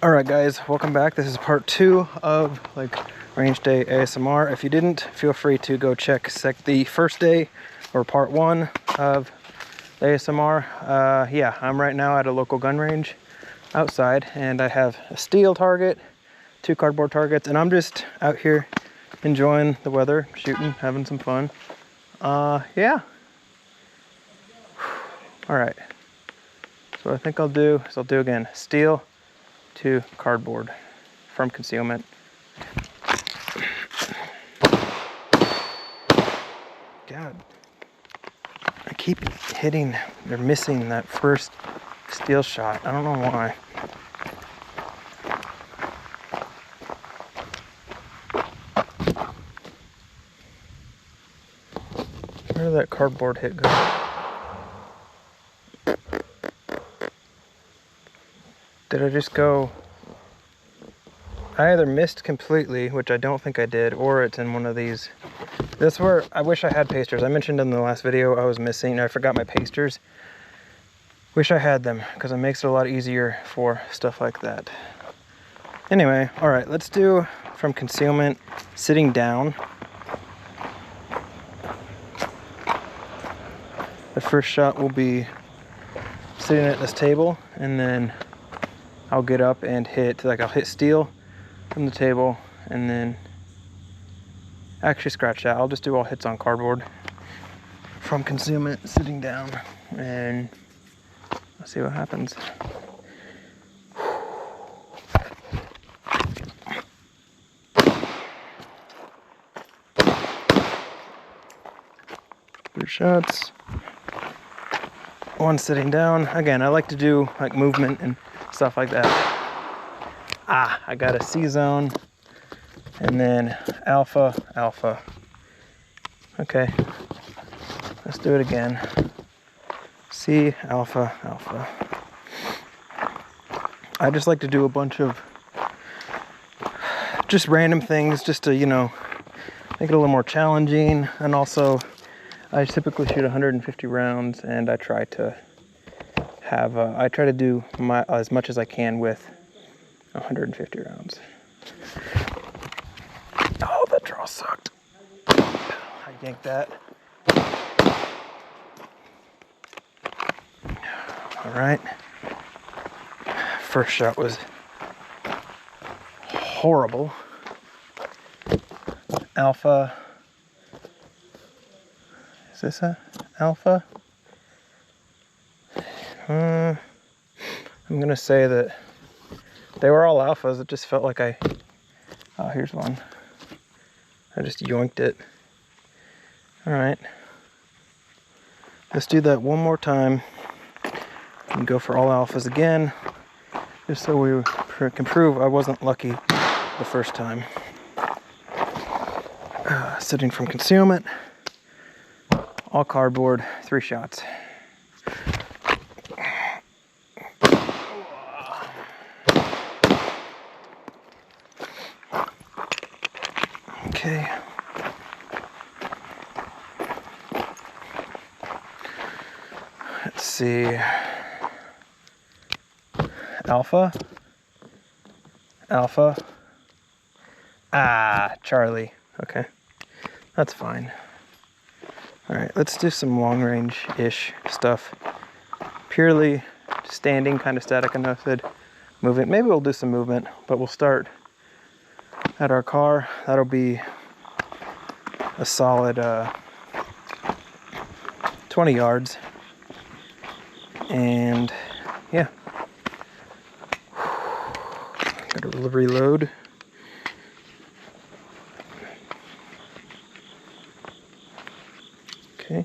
All right, guys, welcome back. This is part 2 of range day ASMR. If you didn't, feel free to go check the first day or part 1 of ASMR. Yeah, I'm right now at a local gun range outside, and I have a steel target, 2 cardboard targets, and I'm just out here enjoying the weather, shooting, having some fun. Yeah. All right. So what I think I'll do is I'll do again steel to cardboard from concealment. God, I keep hitting or missing that first steel shot. I don't know why. Where did that cardboard hit go? Did I just go? I either missed completely, which I don't think I did, or it's in one of these. That's where I wish I had pasters. I mentioned in the last video I was missing. I forgot my pasters. Wish I had them because it makes it a lot easier for stuff like that. Anyway, all right, let's do from concealment, sitting down. The first shot will be sitting at this table, and then I'll get up and hit, I'll hit steel from the table, and then actually scratch that. I'll just do all hits on cardboard from concealment, sitting down, and let's see what happens. Three shots. One sitting down. Again, I like to do like movement and stuff like that. Ah, I got a C zone. And then alpha, alpha. Okay, let's do it again. C, alpha, alpha. I just like to do a bunch of just random things just to, you know, make it a little more challenging. And also, I typically shoot 150 rounds, and I try to have, I try to do as much as I can with 150 rounds. Oh, that draw sucked. I yanked that. All right. First shot was horrible. Alpha. Is this a alpha? I'm gonna say that they were all alphas. It just felt like oh, here's one. I just yoinked it. All right. Let's do that one more time and go for all alphas again, just so we can prove I wasn't lucky the first time. Sitting from concealment, all cardboard, 3 shots. Okay. Let's see. Alpha. Alpha. Ah, Charlie. Okay. That's fine. All right, let's do some long range-ish stuff. Purely standing, kind of static enough that movement. Maybe we'll do some movement, but we'll start at our car. That'll be a solid 20 yards. And yeah. Gotta reload. Okay.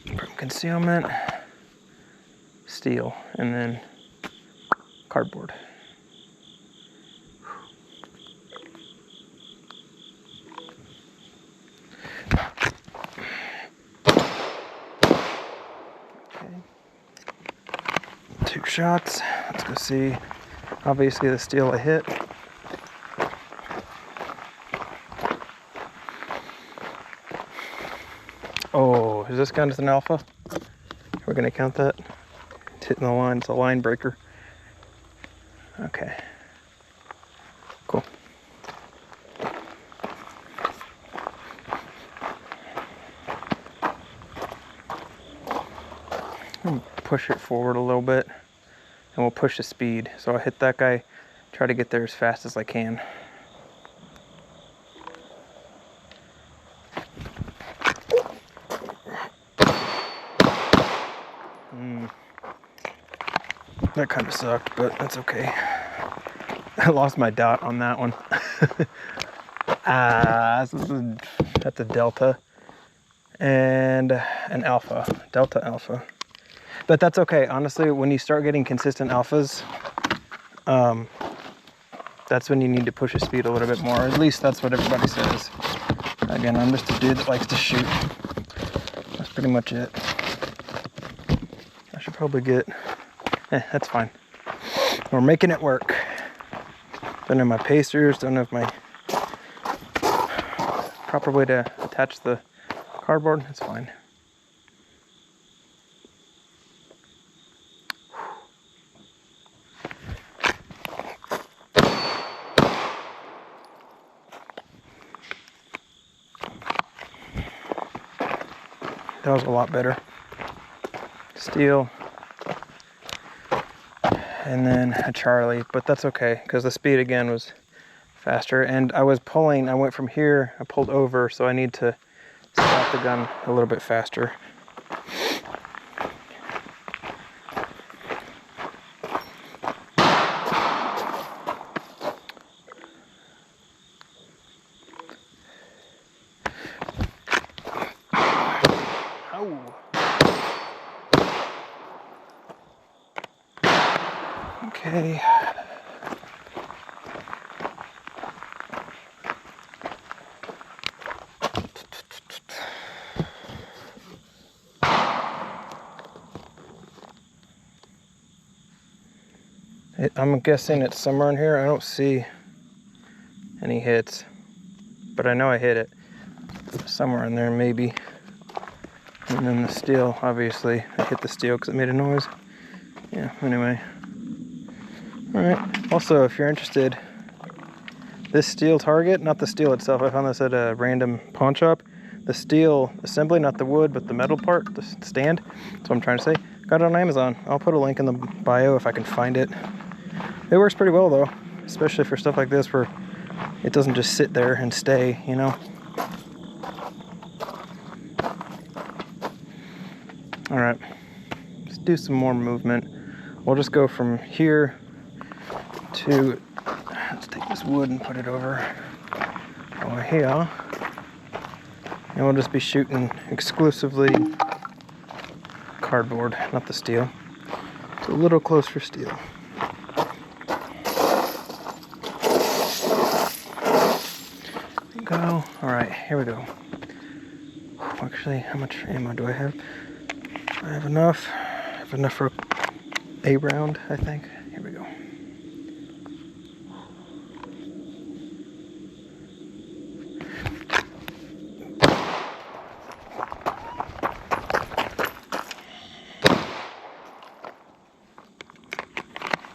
From concealment, steel, and then cardboard. Okay. 2 shots. Let's go see. Obviously the steel I hit. Oh, is this count as an alpha? We're gonna count that. It's hitting the line. It's a line breaker. Okay. Cool. I'm gonna push it forward a little bit, and we'll push the speed. So I'll hit that guy, try to get there as fast as I can. That kind of sucked, but that's okay. I lost my dot on that one. That's a delta and an alpha, delta alpha. But that's okay. Honestly, when you start getting consistent alphas, that's when you need to push the speed a little bit more. At least that's what everybody says. Again, I'm just a dude that likes to shoot. That's pretty much it. I should probably get... that's fine. We're making it work. Don't have my pacers, don't have my proper way to attach the cardboard. It's fine. That was a lot better. Steel. And then a Charlie, but that's okay because the speed again was faster. And I was pulling, I went from here, I pulled over, so I need to stop the gun a little bit faster. Okay. I'm guessing it's somewhere in here. I don't see any hits, but I know I hit it somewhere in there maybe. And then the steel, obviously, I hit the steel because it made a noise. Yeah, anyway. Alright, also if you're interested, this steel target, not the steel itself, I found this at a random pawn shop. The steel assembly, not the wood, but the metal part, the stand, that's what I'm trying to say. Got it on Amazon. I'll put a link in the bio if I can find it. It works pretty well though, especially for stuff like this where it doesn't just sit there and stay, you know? Alright, let's do some more movement. We'll just go from here to, let's take this wood and put it over here. And we'll just be shooting exclusively cardboard, not the steel. It's a little close for steel. Go. Alright, here we go. Actually, how much ammo do I have? I have enough. I have enough for a round, I think. Here we go.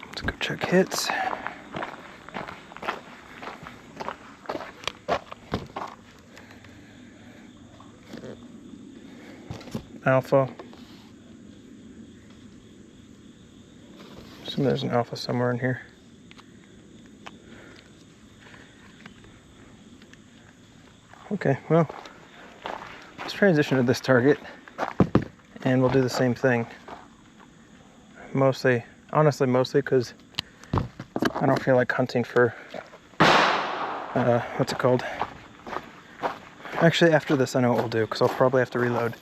Let's go check hits. Alpha. There's an alpha somewhere in here. Okay, well, let's transition to this target and we'll do the same thing. Mostly, honestly, mostly because I don't feel like hunting for, what's it called? Actually, after this, I know what we'll do because I'll probably have to reload.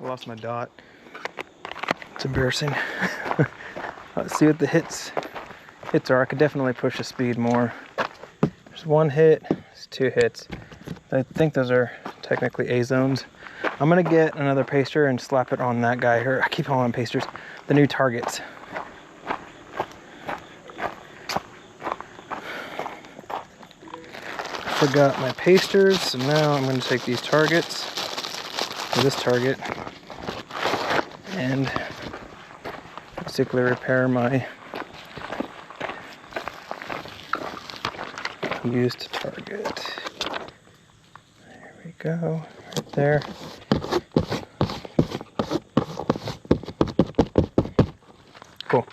Lost my dot. It's embarrassing. Let's see what the hits are. I could definitely push the speed more. There's one hit, there's two hits. I think those are technically A zones. I'm gonna get another paster and slap it on that guy. Or I keep calling them pasters. The new targets. forgot my pasters, so now I'm going to take these targets, or this target, and basically repair my used target. There we go, right there. Cool.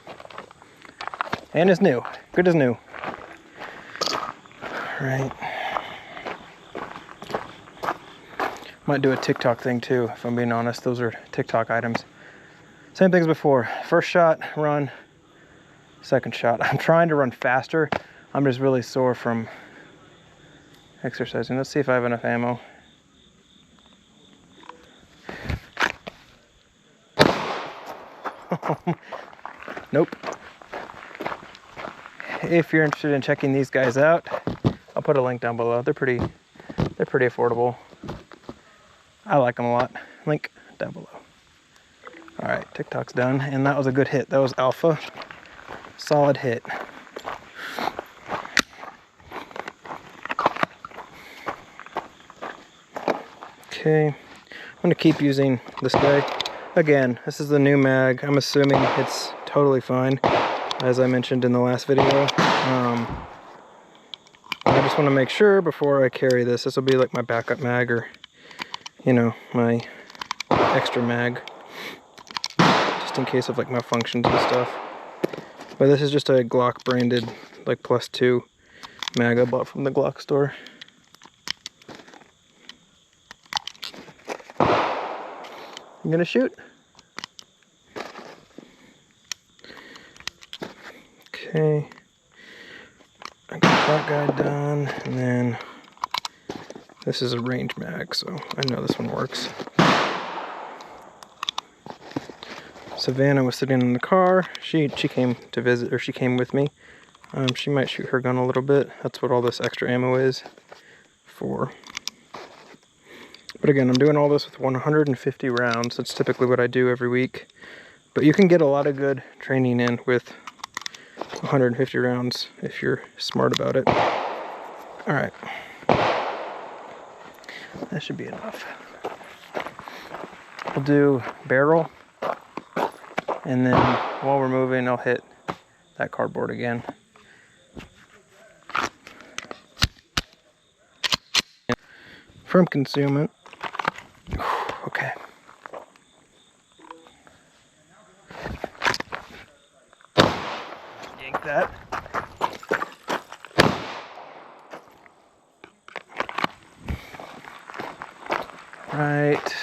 And it's new. Good as new. Right. Might do a TikTok thing too, if I'm being honest. Those are TikTok items. Same things before. First shot, run. Second shot. I'm trying to run faster. I'm just really sore from exercising. Let's see if I have enough ammo. Nope. If you're interested in checking these guys out, I'll put a link down below. They're pretty affordable. I like them a lot. Link down below. All right, TikTok's done, and that was a good hit. That was alpha. Solid hit. Okay, I'm gonna keep using this guy. Again, this is the new mag. I'm assuming it's totally fine, as I mentioned in the last video. I just want to make sure before I carry this. This will be like my backup mag, or, you know, my extra mag, just in case of like malfunctions and stuff. But this is just a Glock branded, like +2 mag I bought from the Glock store. I'm gonna shoot. Okay, I got that guy done, and then this is a range mag, so I know this one works. Savannah was sitting in the car. She came to visit, or she came with me. She might shoot her gun a little bit. That's what all this extra ammo is for. But again, I'm doing all this with 150 rounds. That's typically what I do every week. But you can get a lot of good training in with 150 rounds if you're smart about it. All right. That should be enough. We'll do barrel. And then while we're moving, I'll hit that cardboard again. From concealment. Okay. Yank that. Right.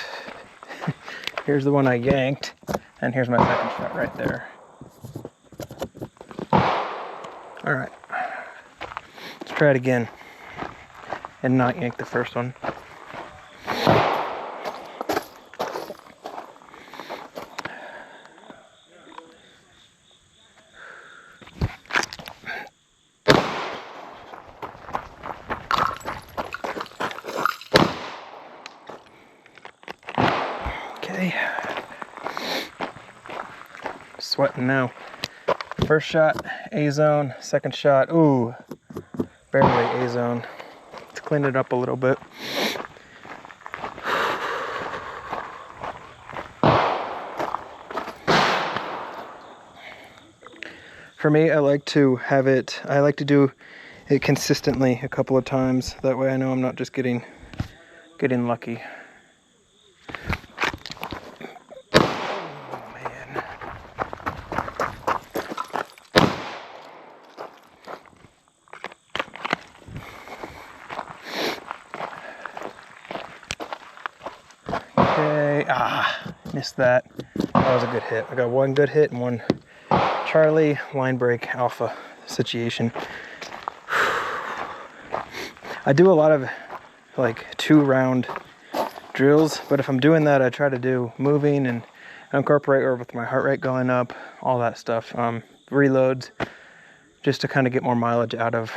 Here's the one I yanked, and here's my second shot right there. All right. Let's try it again and not yank the first one. Okay. Sweating now. First shot, A-zone. Second shot, ooh, barely A-zone. Let's clean it up a little bit. For me, I like to do it consistently a couple of times. That way I know I'm not just getting lucky. Missed that. That was a good hit. I got one good hit and one Charlie line break alpha situation. I do a lot of like 2-round drills, but if I'm doing that, I try to do moving and incorporate or with my heart rate going up, all that stuff. Reloads, just to kind of get more mileage out of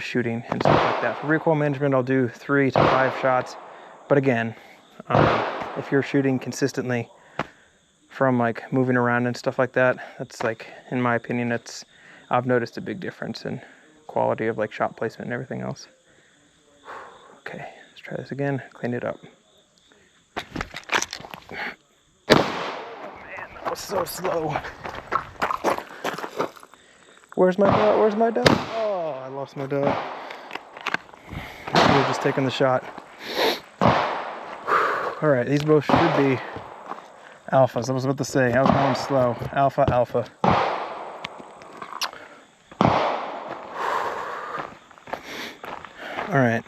shooting and stuff like that. For recoil management, I'll do 3 to 5 shots. But again, if you're shooting consistently from like moving around and stuff like that, that's like, in my opinion, I've noticed a big difference in quality of like shot placement and everything else. Okay, let's try this again, clean it up. Oh man, that was so slow. Where's my dot? Where's my dot? Oh, I lost my dot. We're just taking the shot. All right, these both should be alphas. I was about to say, I was going slow. Alpha, alpha. All right.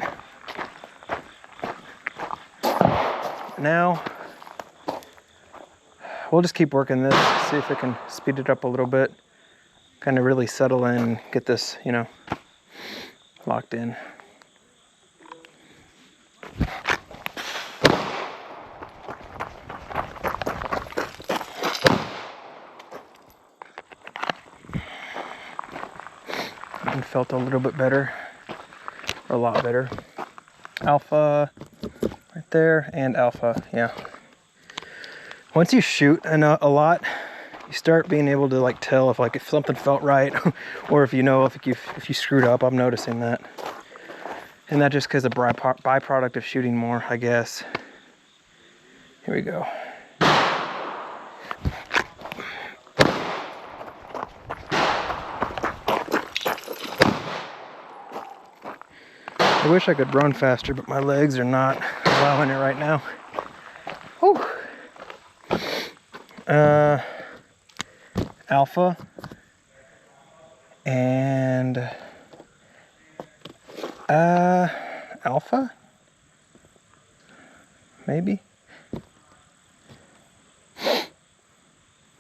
Now, we'll just keep working this, see if we can speed it up a little bit, kind of really settle in and get this, you know, locked in. And felt a little bit better, or a lot better. Alpha right there, and alpha, yeah. Once you shoot a lot, you start being able to like tell if something felt right, or if you know if you screwed up. I'm noticing that, and that just because of byproduct of shooting more, I guess. Here we go. I wish I could run faster, but my legs are not allowing it right now. Whew. Alpha and alpha, maybe.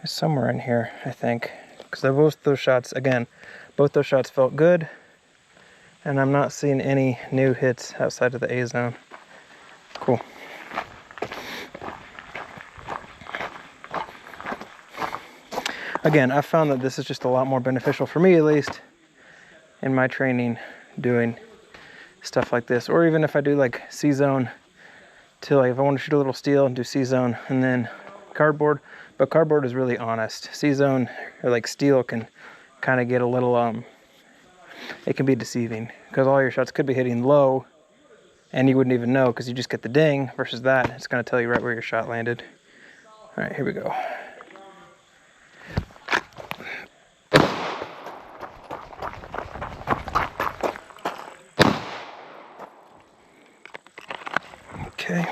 It's somewhere in here, I think, because both those shots felt good, and I'm not seeing any new hits outside of the A zone. Cool. Again, I've found that this is just a lot more beneficial for me, at least in my training, doing stuff like this. Or even if I do like C-zone, to like if I want to shoot a little steel and do C-zone and then cardboard. But cardboard is really honest. C-zone or like steel can kind of get a little, it can be deceiving because all your shots could be hitting low and you wouldn't even know because you just get the ding, versus that, it's going to tell you right where your shot landed. All right, here we go. Okay.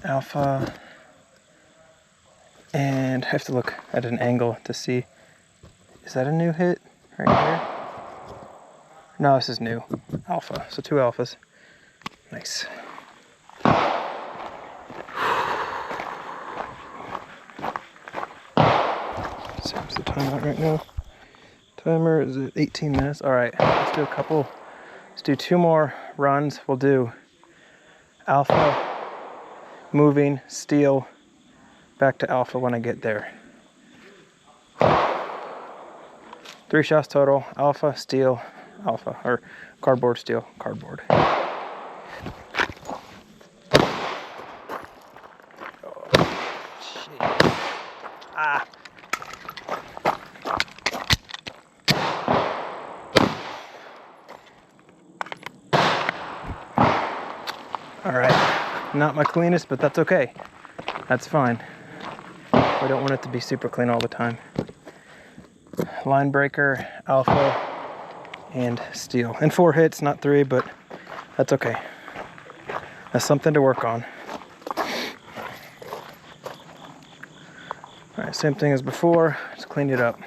Alpha. And I have to look at an angle to see, is that a new hit right here? No, this is new. Alpha, so 2 alphas. Nice. So what's the timeout right now? Timer is at 18 minutes. All right, let's do 2 more runs. We'll do alpha, moving, steel, back to alpha when I get there. 3 shots total, alpha, steel, alpha, or cardboard, steel, cardboard. All right, not my cleanest, but that's okay. That's fine. I don't want it to be super clean all the time. Line breaker, alpha, and steel. And 4 hits, not 3, but that's okay. That's something to work on. All right, same thing as before, just clean it up.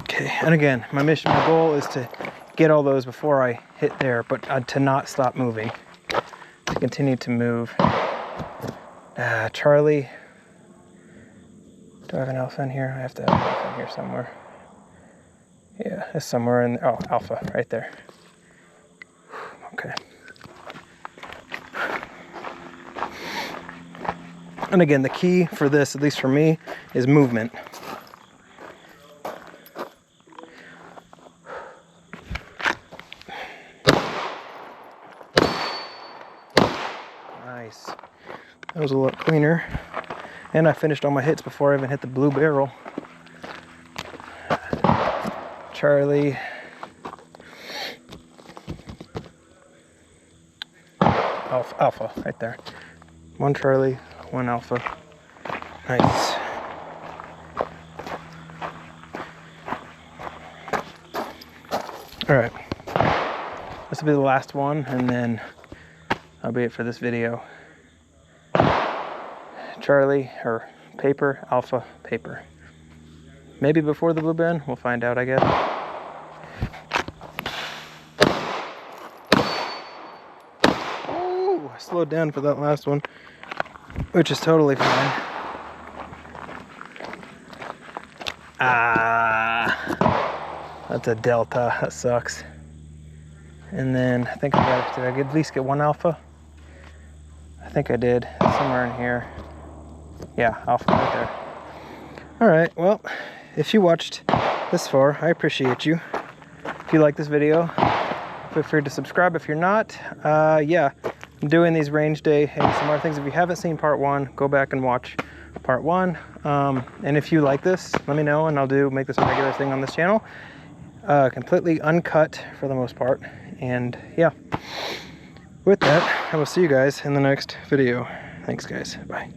Okay, and again, my goal is to get all those before I hit there, but to not stop moving, to continue to move. Charlie, do I have an alpha in here? I have to have an alpha in here somewhere. Yeah, it's somewhere in, oh, alpha, right there. Okay. And again, the key for this, at least for me, is movement. Nice. That was a lot cleaner. And I finished all my hits before I even hit the blue barrel. Charlie. Alpha, right there. 1 Charlie, 1 Alpha. Nice. All right. This will be the last one, and then that'll be it for this video. Charlie, or paper, Alpha, paper. Maybe before the blue band, we'll find out, I guess. Oh, I slowed down for that last one, which is totally fine. That's a delta, that sucks. And then I think did I at least get 1 Alpha? I think I did, somewhere in here. Yeah, Alpha right there. All right, well, if you watched this far, I appreciate you. If you like this video, feel free to subscribe. If you're not, yeah, I'm doing these range day ASMR things. If you haven't seen part 1, go back and watch part 1. And if you like this, let me know, and I'll make this a regular thing on this channel. Completely uncut for the most part. And yeah, with that, I will see you guys in the next video. Thanks, guys. Bye.